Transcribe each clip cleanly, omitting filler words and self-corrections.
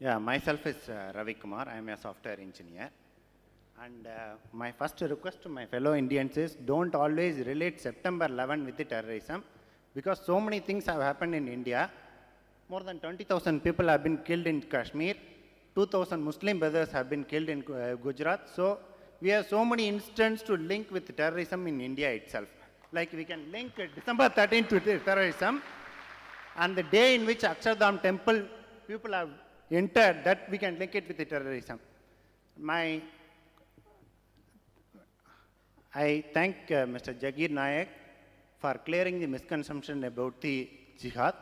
Yeah, myself is Ravi Kumar. I am a software engineer. And my first request to my fellow Indians is don't always relate September 11 with the terrorism, because so many things have happened in India. More than 20,000 people have been killed in Kashmir. 2,000 Muslim brothers have been killed in Gujarat. So we have so many instances to link with terrorism in India itself. Like we can link December 13th to terrorism, and the day in which Akshardham temple people have entered, that we can link it with the terrorism. I thank Mr. Jagir Nayak for clearing the misconception about the jihad.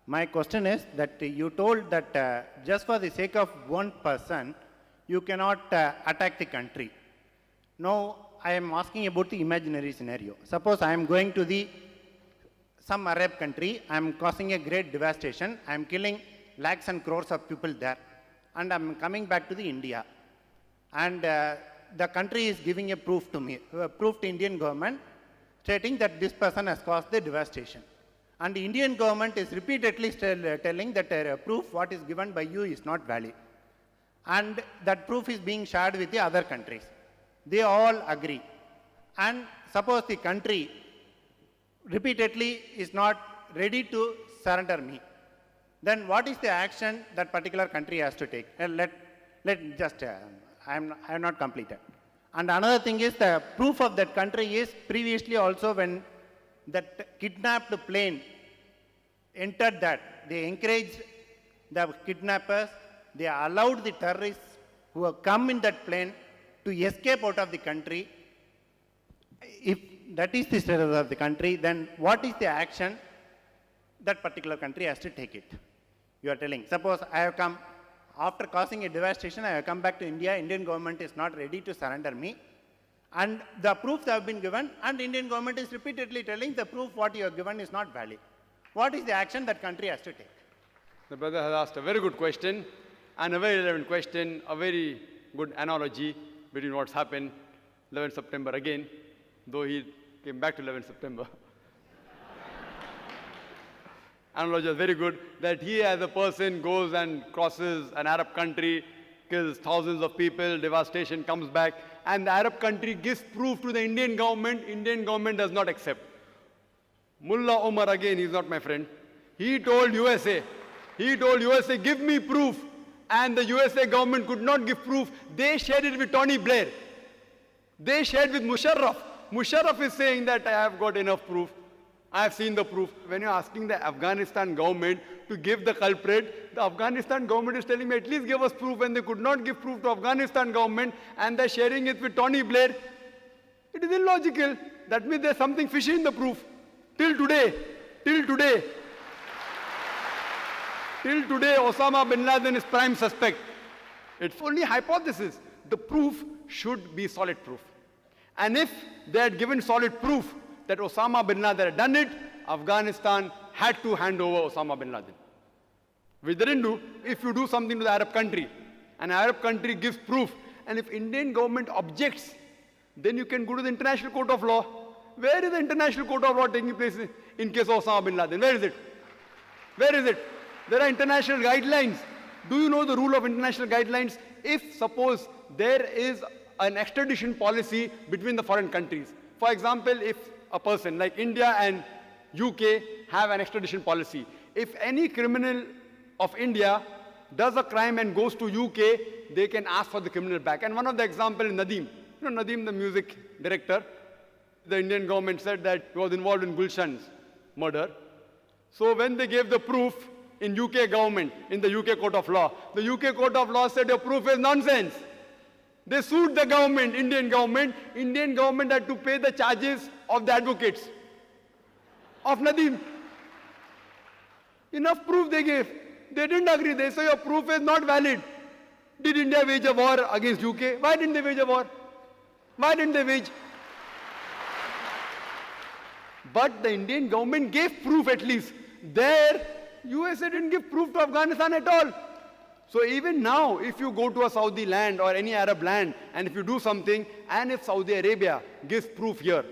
My question is that you told that just for the sake of one person, you cannot attack the country. Now, I am asking about the imaginary scenario. Suppose I am going to some Arab country, I am causing a great devastation, I am killing lakhs and crores of people there, and I am coming back to the India. And the country is giving a proof to me, proof to Indian government, stating that this person has caused the devastation. And the Indian government is repeatedly telling that proof what is given by you is not valid. And that proof is being shared with the other countries. They all agree. And suppose the country repeatedly is not ready to surrender me, then what is the action that particular country has to take? I have not completed. And another thing is the proof of that country is previously also when that kidnapped plane entered that, they encouraged the kidnappers, they allowed the terrorists who have come in that plane to escape out of the country. If that is the status of the country, then what is the action that particular country has to take it? You are telling, suppose I have come, after causing a devastation, I have come back to India, Indian government is not ready to surrender me, and the proofs have been given, and Indian government is repeatedly telling the proof what you have given is not valid. What is the action that country has to take? The brother has asked a very good question, and a very relevant question, a very good analogy between what's happened 11 September again, though he came back to 11 September. Analogy is very good, that he as a person goes and crosses an Arab country, kills thousands of people, devastation comes back, and the Arab country gives proof to the Indian government does not accept. Mullah Omar again, he's not my friend, he told USA, give me proof, and the USA government could not give proof. They shared it with Tony Blair. They shared with Musharraf. Musharraf is saying that I have got enough proof. I have seen the proof. When you're asking the Afghanistan government to give the culprit, the Afghanistan government is telling me at least give us proof, when they could not give proof to Afghanistan government and they're sharing it with Tony Blair. It is illogical. That means there's something fishy in the proof. Till today, Osama bin Laden is prime suspect. It's only hypothesis. The proof should be solid proof. And if they had given solid proof that Osama bin Laden had done it, Afghanistan had to hand over Osama bin Laden. Which they didn't do. If you do something to the Arab country, an Arab country gives proof, and if Indian government objects, then you can go to the International Court of Law. Where is the International Court of Law taking place in case of Osama bin Laden? Where is it? Where is it? There are international guidelines. Do you know the rule of international guidelines? If suppose there is an extradition policy between the foreign countries. For example, if a person like India and UK have an extradition policy, if any criminal of India does a crime and goes to UK, they can ask for the criminal back. And one of the examples is Nadeem. You know Nadeem, the music director. The Indian government said that he was involved in Gulshan's murder. So when they gave the proof in UK government, in the UK Court of Law, the UK Court of Law said your proof is nonsense. They sued the government, Indian government. Indian government had to pay the charges of the advocates of Nadeem. Enough proof they gave. They didn't agree. They say your proof is not valid. Did India wage a war against UK? Why didn't they wage a war? Why didn't they wage? But the Indian government gave proof at least. There, USA didn't give proof to Afghanistan at all. So even now, if you go to a Saudi land or any Arab land, and if you do something, and if Saudi Arabia gives proof here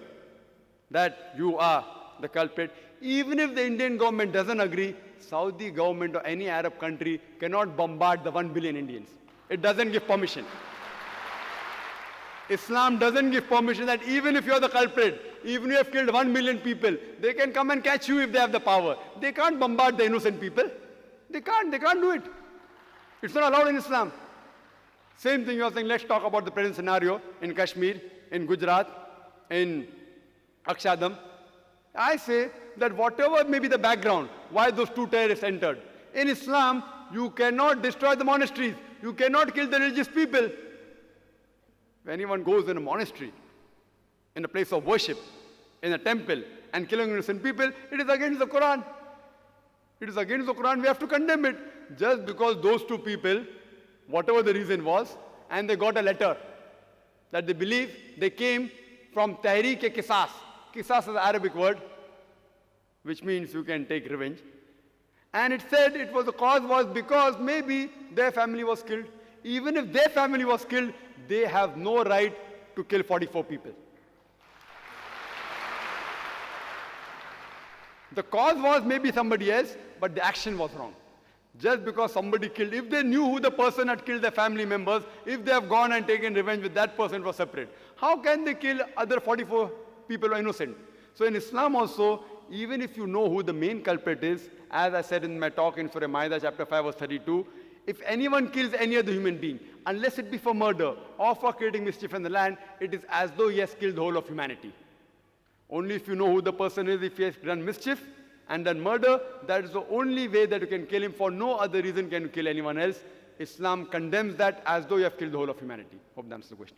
that you are the culprit, even if the Indian government doesn't agree, Saudi government or any Arab country cannot bombard the 1 billion Indians. It doesn't give permission. Islam doesn't give permission that even if you're the culprit, even if you have killed 1 million people, they can come and catch you if they have the power. They can't bombard the innocent people. They can't do it. It's not allowed in Islam. Same thing you are saying, let's talk about the present scenario in Kashmir, in Gujarat, in Akshadam. I say that whatever may be the background, why those two terrorists entered, in Islam, you cannot destroy the monasteries. You cannot kill the religious people. When anyone goes in a monastery, in a place of worship, in a temple, and killing innocent people, it is against the Quran. It is against the Quran. We have to condemn it. Just because those two people, whatever the reason was, and they got a letter that they believe they came from Tehreek-e-Qisas. Qisas is an Arabic word, which means you can take revenge. And it said the cause was because maybe their family was killed. Even if their family was killed, they have no right to kill 44 people. The cause was maybe somebody else, but the action was wrong. Just because somebody killed, if they knew who the person had killed their family members, if they have gone and taken revenge with that person, it was separate. How can they kill other 44 people who are innocent? So in Islam also, even if you know who the main culprit is, as I said in my talk in Surah Ma'idah chapter 5 verse 32, if anyone kills any other human being, unless it be for murder or for creating mischief in the land, it is as though he has killed the whole of humanity. Only if you know who the person is, if he has done mischief and done murder, that is the only way that you can kill him. For no other reason can you kill anyone else. Islam condemns that as though you have killed the whole of humanity. Hope that answers the question.